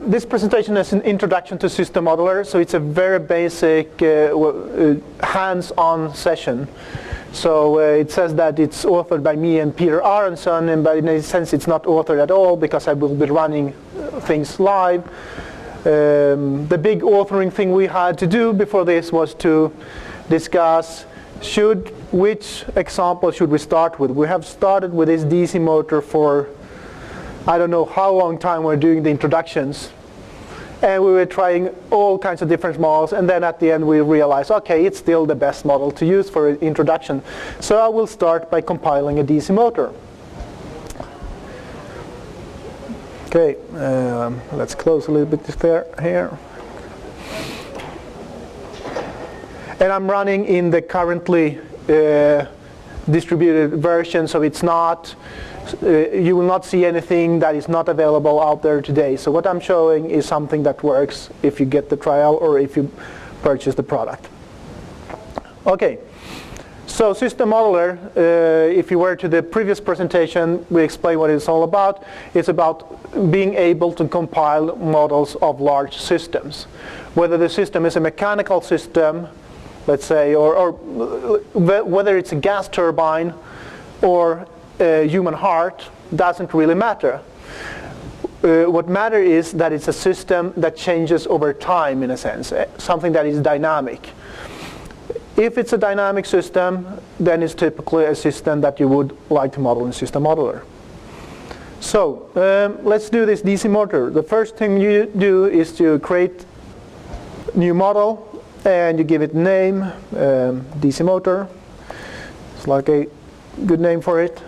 This presentation is an introduction to SystemModeler, so it's a very basic hands-on session. So it says that it's authored by me and Peter Aronson, but in a sense it's not authored at all because I will be running things live. The big authoring thing we had to do before this was to discuss which example should we start with. We have started with this DC motor for I don't know how long time we're doing the introductions. And we were trying all kinds of different models, and then at the end we realized, okay, it's still the best model to use for an introduction. So I will start by compiling a DC motor. Okay, let's close a little bit here. And I'm running in the currently distributed version, so it's not, you will not see anything that is not available out there today. So what I'm showing is something that works if you get the trial or if you purchase the product. Okay, so SystemModeler, if you were to the previous presentation, we explained what it's all about. It's about being able to compile models of large systems. Whether the system is a mechanical system, let's say, or whether it's a gas turbine or a human heart, doesn't really matter. What matters is that it's a system that changes over time, in a sense, something that is dynamic. If it's a dynamic system, then it's typically a system that you would like to model in SystemModeler. So let's do this DC motor. The first thing you do is to create a new model, and you give it a name, DC motor. It's like a good name for it.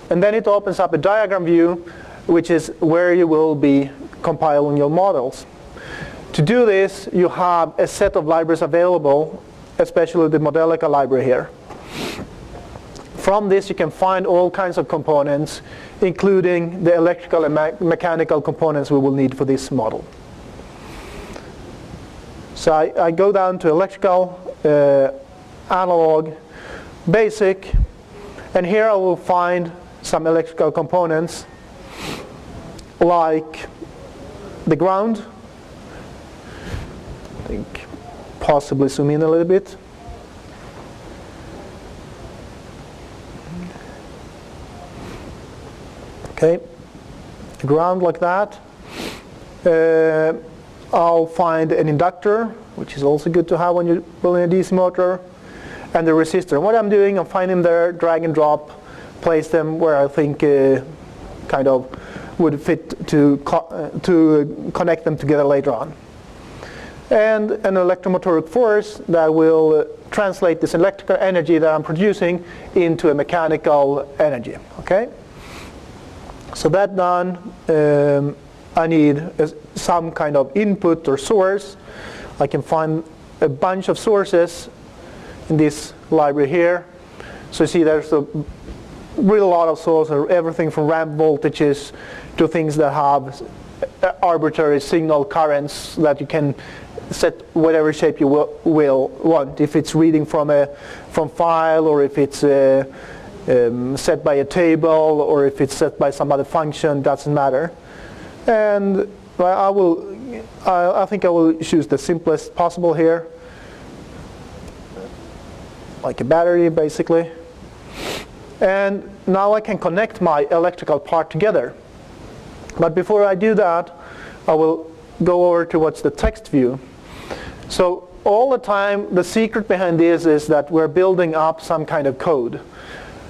And then it opens up a diagram view, which is where you will be compiling your models. To do this, you have a set of libraries available, especially the Mathematica library here. From this, you can find all kinds of components, including the electrical and mechanical components we will need for this model. So I go down to electrical, analog, basic, and here I will find some electrical components like the ground. I think possibly zoom in a little bit. Okay, ground like that. I'll find an inductor, which is also good to have when you're building a DC motor, and the resistor. And what I'm doing, I'm finding them there, drag and drop, place them where I think kind of would fit to connect them together later on. And an electromotoric force that will translate this electrical energy that I'm producing into a mechanical energy. Okay? So that done, I need some kind of input or source. I can find a bunch of sources in this library here. So you see there's a really lot of sources, everything from ramp voltages to things that have arbitrary signal currents that you can set whatever shape you will want. If it's reading from file, or if it's set by a table, or if it's set by some other function, doesn't matter. And I think I will choose the simplest possible here, like a battery basically. And now I can connect my electrical part together. But before I do that, I will go over to what's the text view. So all the time, the secret behind this is that we're building up some kind of code.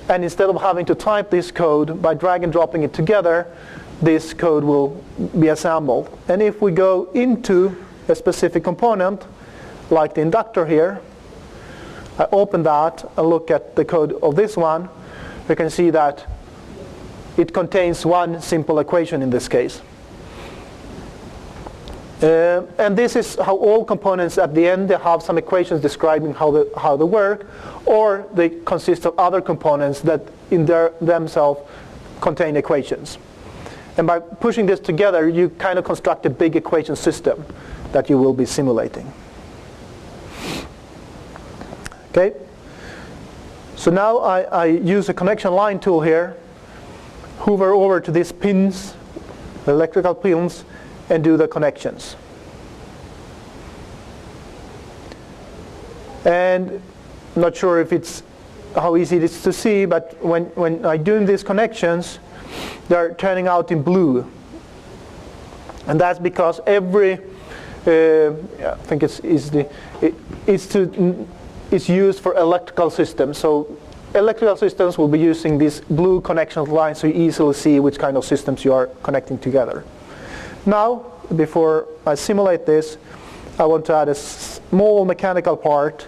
And instead of having to type this code, by drag and dropping it together, this code will be assembled. And if we go into a specific component, like the inductor here, I open that and look at the code of this one, we can see that it contains one simple equation in this case. And this is how all components at the end, they have some equations describing how they work, or they consist of other components that in themselves contain equations. And by pushing this together, you kind of construct a big equation system that you will be simulating. Okay? So now I use a connection line tool here, hover over to these pins, the electrical pins, and do the connections. And I'm not sure if it's how easy it is to see, but when I'm doing these connections, they're turning out in blue. And that's because every, I think it's used for electrical systems. So electrical systems will be using these blue connection lines so you easily see which kind of systems you are connecting together. Now, before I simulate this, I want to add a small mechanical part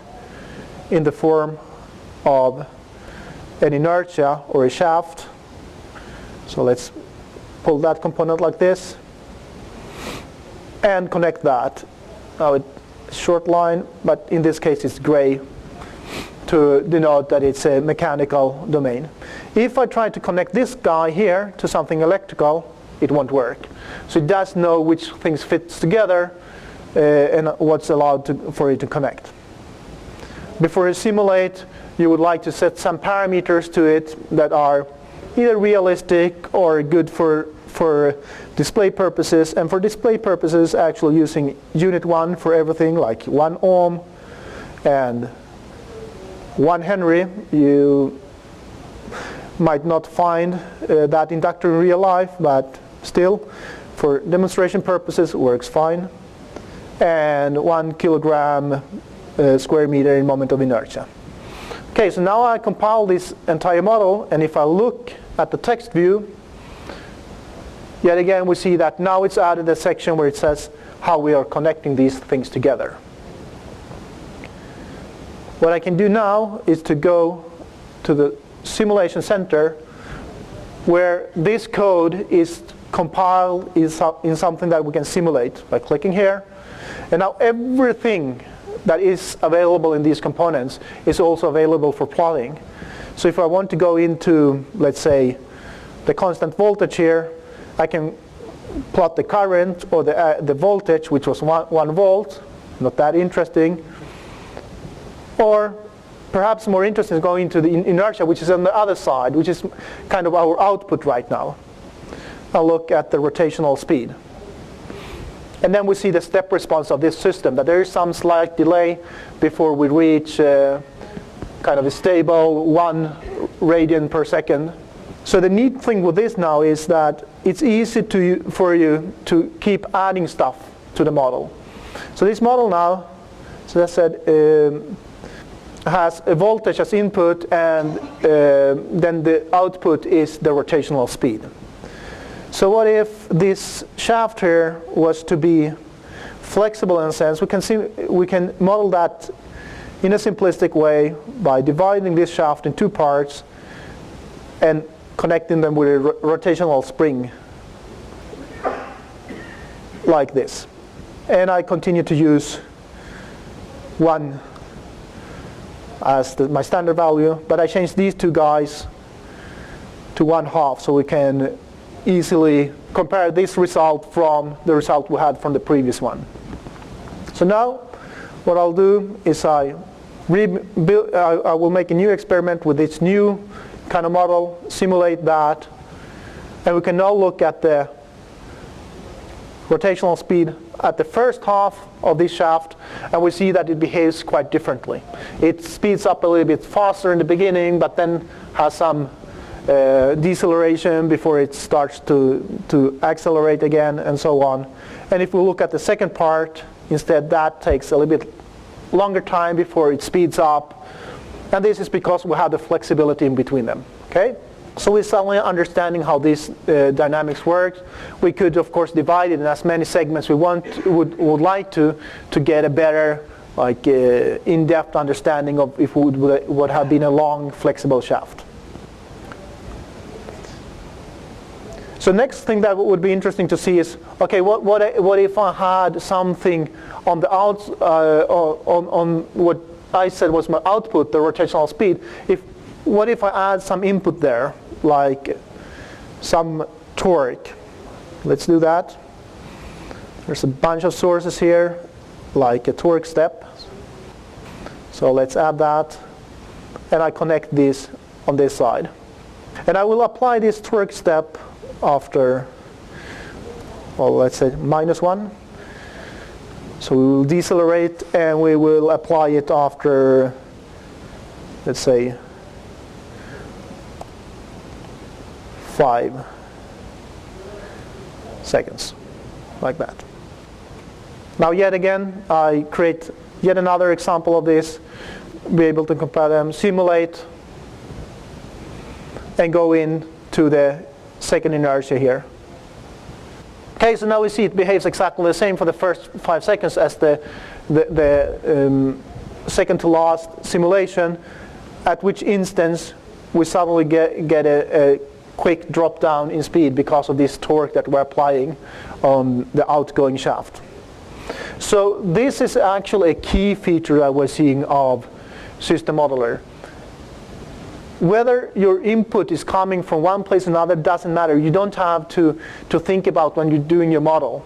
in the form of an inertia or a shaft. So let's pull that component like this and connect that. Now it's a short line, but in this case it's gray to denote that it's a mechanical domain. If I try to connect this guy here to something electrical, it won't work. So it does know which things fits together and what's allowed for it to connect. Before you simulate, you would like to set some parameters to it that are either realistic or good for display purposes. And for display purposes, actually using unit 1 for everything, like 1 ohm and 1 Henry. You might not find that inductor in real life, but still, for demonstration purposes, it works fine. And 1 kilogram square meter in moment of inertia. Okay, so now I compile this entire model, and if I look at the text view, yet again we see that now it's added a section where it says how we are connecting these things together. What I can do now is to go to the simulation center where this code is compiled in something that we can simulate by clicking here. And now everything that is available in these components is also available for plotting. So if I want to go into, let's say, the constant voltage here, I can plot the current or the voltage, which was 1 volt, not that interesting. Or perhaps more interesting is going into the inertia, which is on the other side, which is kind of our output right now. I'll look at the rotational speed. And then we see the step response of this system, that there is some slight delay before we reach kind of a stable 1 radian per second. So the neat thing with this now is that it's easy for you to keep adding stuff to the model. So this model now, so as I said, has a voltage as input, and then the output is the rotational speed. So what if this shaft here was to be flexible in a sense? We can model that in a simplistic way by dividing this shaft in 2 parts and connecting them with a rotational spring like this. And I continue to use 1 as my standard value, but I change these 2 guys to 1/2 so we can easily compare this result from the result we had from the previous one. So now what I'll do is I will make a new experiment with this new kind of model, simulate that, and we can now look at the rotational speed at the first half of this shaft, and we see that it behaves quite differently. It speeds up a little bit faster in the beginning, but then has some deceleration before it starts to accelerate again, and so on. And if we look at the second part, instead that takes a little bit longer time before it speeds up, and this is because we have the flexibility in between them. Okay? So we're suddenly understanding how this dynamics works. We could of course divide it in as many segments we would like to get a better in-depth understanding of if it would have been a long flexible shaft. So next thing that would be interesting to see is, okay, what if I had something on the on what I said was my output, the rotational speed. What if I add some input there, like some torque? Let's do that. There's a bunch of sources here, like a torque step. So let's add that, and I connect this on this side. And I will apply this torque step after well, let's say -1. So we will decelerate and we will apply it after, let's say, 5 seconds, like that. Now yet again, I create yet another example of this, be able to compare them, simulate, and go in to the second inertia here. Okay, so now we see it behaves exactly the same for the first 5 seconds as the second to last simulation, at which instance we suddenly get a quick drop down in speed because of this torque that we're applying on the outgoing shaft. So this is actually a key feature that we're seeing of SystemModeler. Whether your input is coming from one place or another doesn't matter. You don't have to think about when you're doing your model.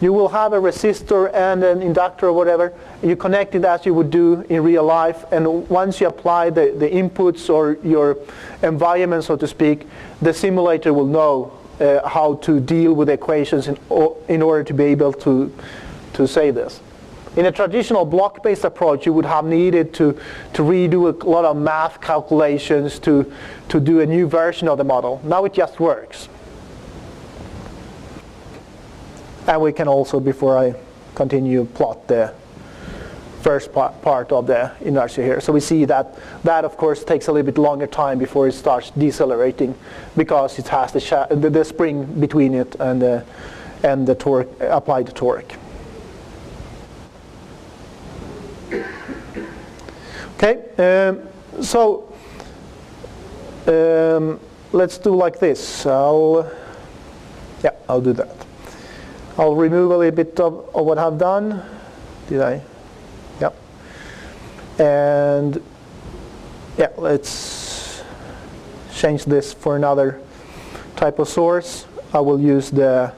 You will have a resistor and an inductor or whatever. You connect it as you would do in real life, and once you apply the inputs or your environment, so to speak, the simulator will know how to deal with the equations in order to be able to say this. In a traditional block-based approach, you would have needed to redo a lot of math calculations to do a new version of the model. Now it just works. And we can also, before I continue, plot the first part of the inertia here. So we see that of course takes a little bit longer time before it starts decelerating, because it has the spring between it and the torque, applied torque. Okay, let's do like this. I'll do that. I'll remove a little bit of what I've done. Did I? Yep. And yeah, let's change this for another type of source. I will use the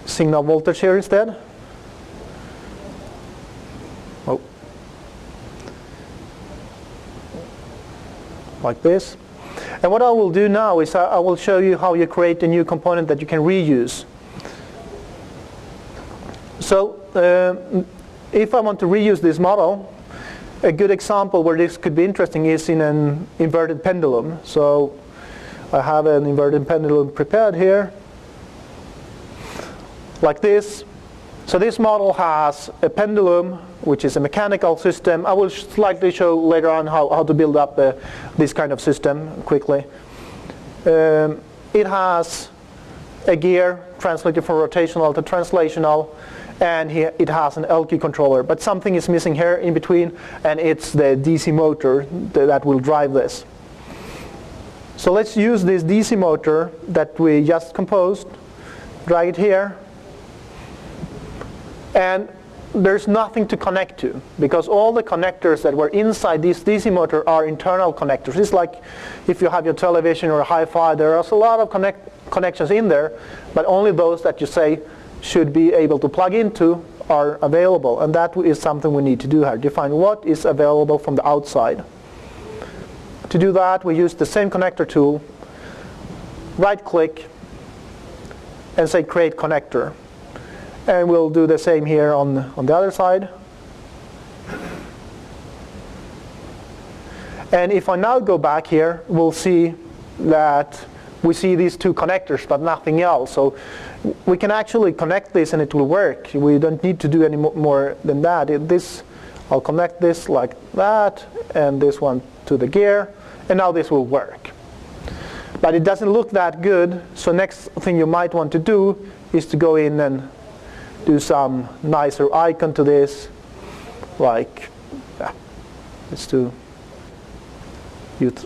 signal voltage here instead. Oh. Like this. And what I will do now is I will show you how you create a new component that you can reuse. So if I want to reuse this model, a good example where this could be interesting is in an inverted pendulum. So I have an inverted pendulum prepared here, like this. So this model has a pendulum, which is a mechanical system. I will slightly show later on how to build up this kind of system quickly. It has a gear translated from rotational to translational, and it has an LQ controller. But something is missing here in between, and it's the DC motor that will drive this. So let's use this DC motor that we just composed, drag it here, and there's nothing to connect to, because all the connectors that were inside this DC motor are internal connectors. It's like if you have your television or a hi-fi, there are a lot of connections in there, but only those that you say should be able to plug into are available. And that is something we need to do here, define what is available from the outside. To do that, we use the same connector tool, right-click, and say create connector. And we'll do the same here on the other side. And if I now go back here, we'll see that we see these two connectors, but nothing else. So we can actually connect this and it will work. We don't need to do any more than that. I'll connect this like that, and this one to the gear, and now this will work. But it doesn't look that good, so next thing you might want to do is to go in and do some nicer icon to this, like let's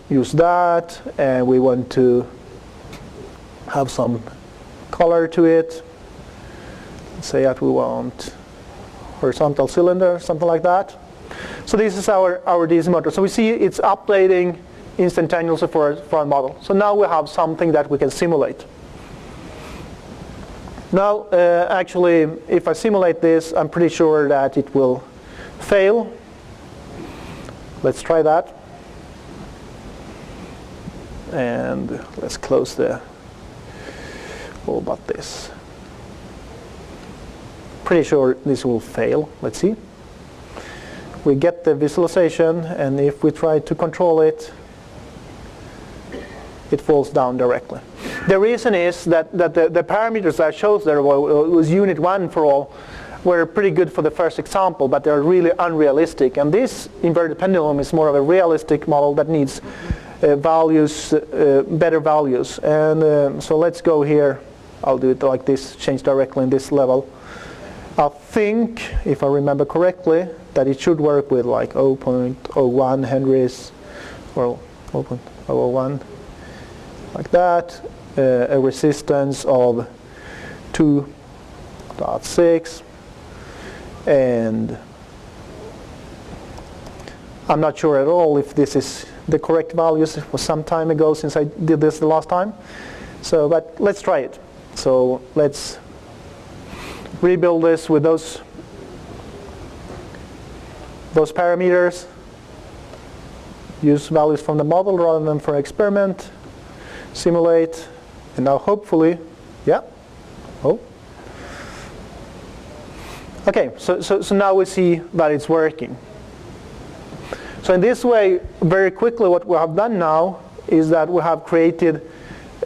use that, and we want to have some color to it. Let's say that we want horizontal cylinder, something like that. So this is our DC motor. So we see it's updating instantaneously for our model. So now we have something that we can simulate. Now, actually, if I simulate this, I'm pretty sure that it will fail. Let's try that. and let's close the all about this. Pretty sure this will fail. Let's see. We get the visualization, and if we try to control it, it falls down directly. The reason is that the parameters I chose there was unit 1 for all, were pretty good for the first example, but they're really unrealistic. And this inverted pendulum is more of a realistic model that needs values, better values. And so let's go here. I'll do it like this, change directly in this level. I think, if I remember correctly, that it should work with like 0.01 henries, or 0.001, like that. A resistance of 2.6, and I'm not sure at all if this is the correct values. It was some time ago since I did this the last time. So, but let's try it. So let's rebuild this with those parameters. Use values from the model rather than for experiment. Simulate, and now hopefully, yeah. Oh. Okay, so now we see that it's working. So in this way, very quickly, what we have done now is that we have created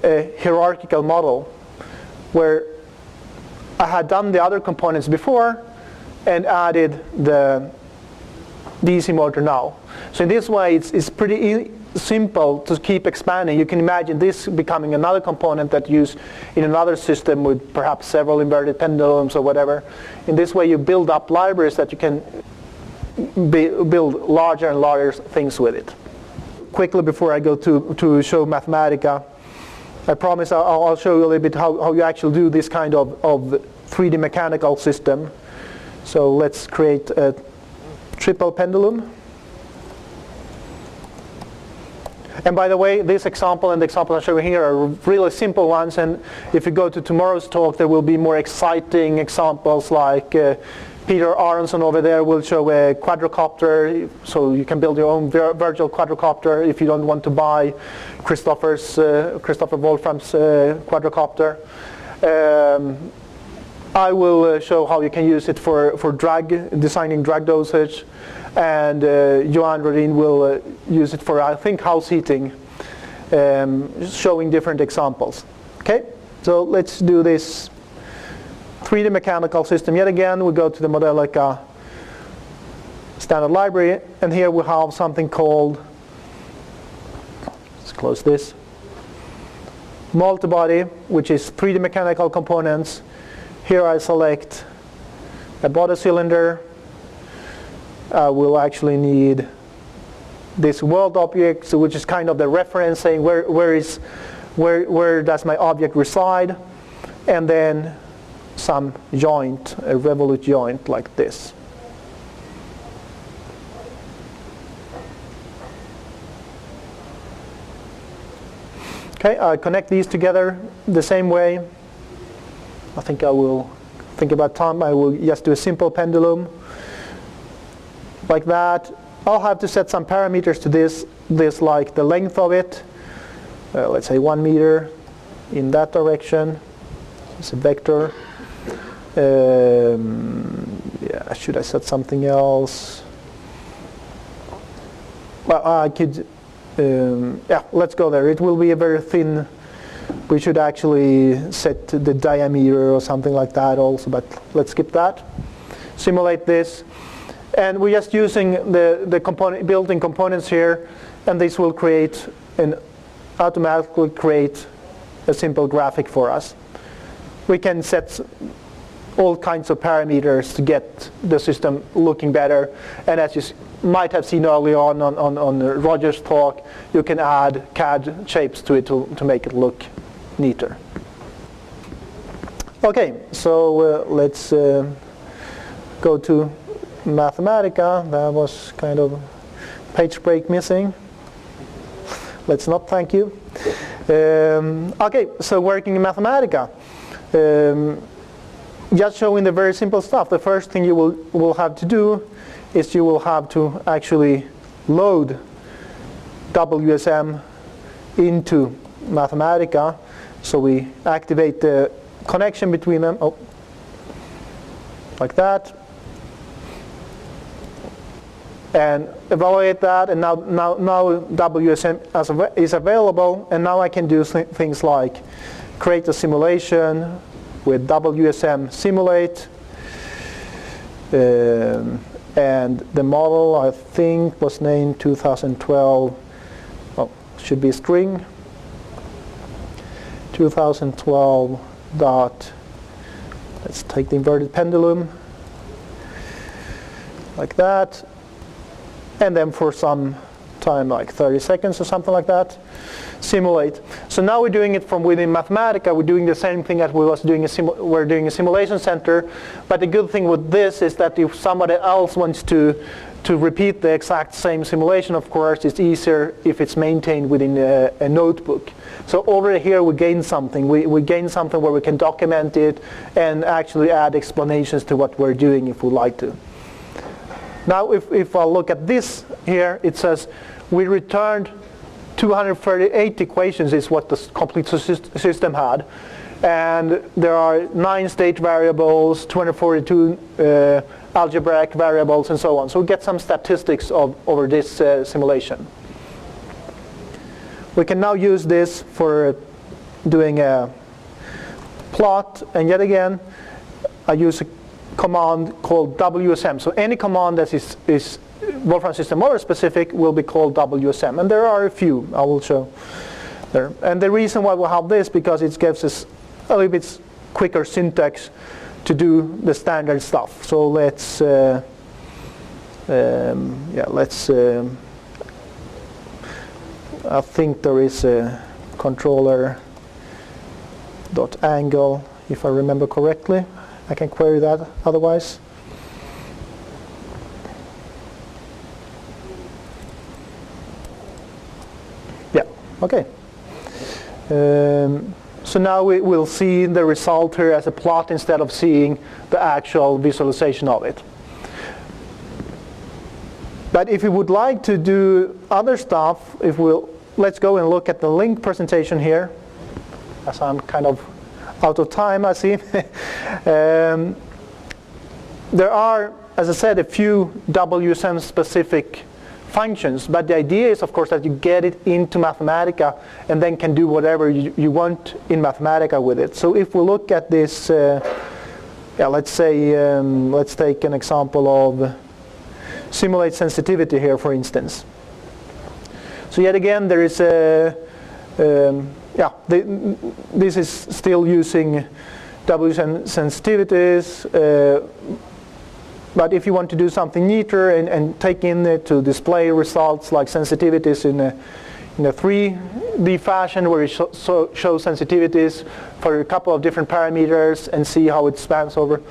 a hierarchical model where I had done the other components before and added the DC motor now. So in this way, it's pretty simple to keep expanding. You can imagine this becoming another component that you use in another system with perhaps several inverted pendulums or whatever. In this way, you build up libraries that you can build larger and larger things with it. Quickly, before I go to show Mathematica, I promise I'll show you a little bit how you actually do this kind of 3D mechanical system. So let's create a triple pendulum. And by the way, this example and the example I'm showing here are really simple ones, and if you go to tomorrow's talk, there will be more exciting examples, like Peter Aronson over there will show a quadrocopter, so you can build your own virtual quadrocopter if you don't want to buy Christopher Wolfram's quadrocopter. I will show how you can use it for designing drag dosage, and Johan Rodin will use it for, I think, house heating, showing different examples. Okay, so let's do this 3D mechanical system yet again. We go to the Mathematica standard library, and here we have something called, let's close this, multibody, which is 3D mechanical components. Here I select a body cylinder. I will actually need this world object, which is kind of the reference saying where does my object reside, and then some joint, a revolute joint like this. Okay, I connect these together the same way. I think I will think about time. I will just do a simple pendulum like that. I'll have to set some parameters to this like the length of it. Let's say 1 meter in that direction. It's a vector. Yeah, should I set something else? Well, I could. Yeah, let's go there. It will be a very thin. We should actually set the diameter or something like that also, but let's skip that. Simulate this. And we're just using the built-in components here, and this will automatically create a simple graphic for us. We can set all kinds of parameters to get the system looking better, and as you might have seen earlier on Roger's talk, you can add CAD shapes to it to make it look neater. Okay, so let's go to Mathematica. That was kind of page break missing. Let's not, thank you. Okay, so working in Mathematica. Just showing the very simple stuff. The first thing you will have to do is you will have to actually load WSM into Mathematica. So we activate the connection between them, like that, and evaluate that, and now WSM is available, and now I can do things like create a simulation with WSM simulate, and the model I think was named 2012, should be string 2012 dot, let's take the inverted pendulum, like that, and then for some time, like 30 seconds or something like that, simulate. So now we're doing it from within Mathematica. We're doing the same thing as we're doing a simulation center. But the good thing with this is that if somebody else wants to repeat the exact same simulation, of course, it's easier if it's maintained within a notebook. So already here we gain something. We gain something where we can document it and actually add explanations to what we're doing if we like to. Now if I look at this here, it says we returned 238 equations is what the complete system had. And there are 9 state variables, 242 algebraic variables, and so on. So we get some statistics over this simulation. We can now use this for doing a plot, and yet again I use a command called WSM. So any command that is Wolfram SystemModeler specific will be called WSM, and there are a few I will show there. And the reason why we have this, because it gives us a little bit quicker syntax to do the standard stuff. So let's I think there is a controller dot angle, if I remember correctly. I can query that otherwise. Yeah, okay. So now we will see the result here as a plot instead of seeing the actual visualization of it. But if you would like to do other stuff, let's go and look at the link presentation here, as I'm kind of out of time, I see. There are, as I said, a few WSM specific functions, but the idea is, of course, that you get it into Mathematica and then can do whatever you want in Mathematica with it. So if we look at this, let's say, let's take an example of simulate sensitivity here, for instance. So yet again, there is a, this is still using WSM sensitivities, but if you want to do something neater and take in it to display results like sensitivities in a 3D fashion, where it shows sensitivities for a couple of different parameters and see how it spans over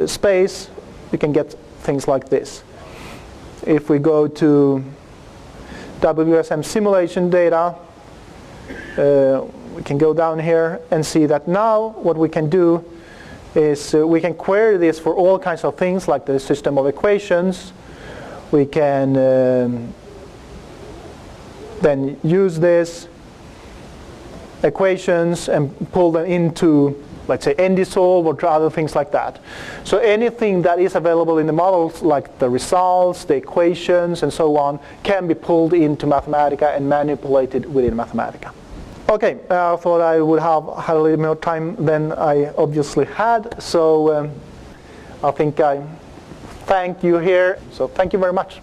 space, you can get things like this. If we go to WSM simulation data, we can go down here and see that now what we can do is we can query this for all kinds of things like the system of equations. We can then use this equations and pull them into, let's say, NDSolve or other things like that. So anything that is available in the models, like the results, the equations, and so on, can be pulled into Mathematica and manipulated within Mathematica. Okay, I thought I would have had a little more time than I obviously had, so I think I thank you here. So thank you very much.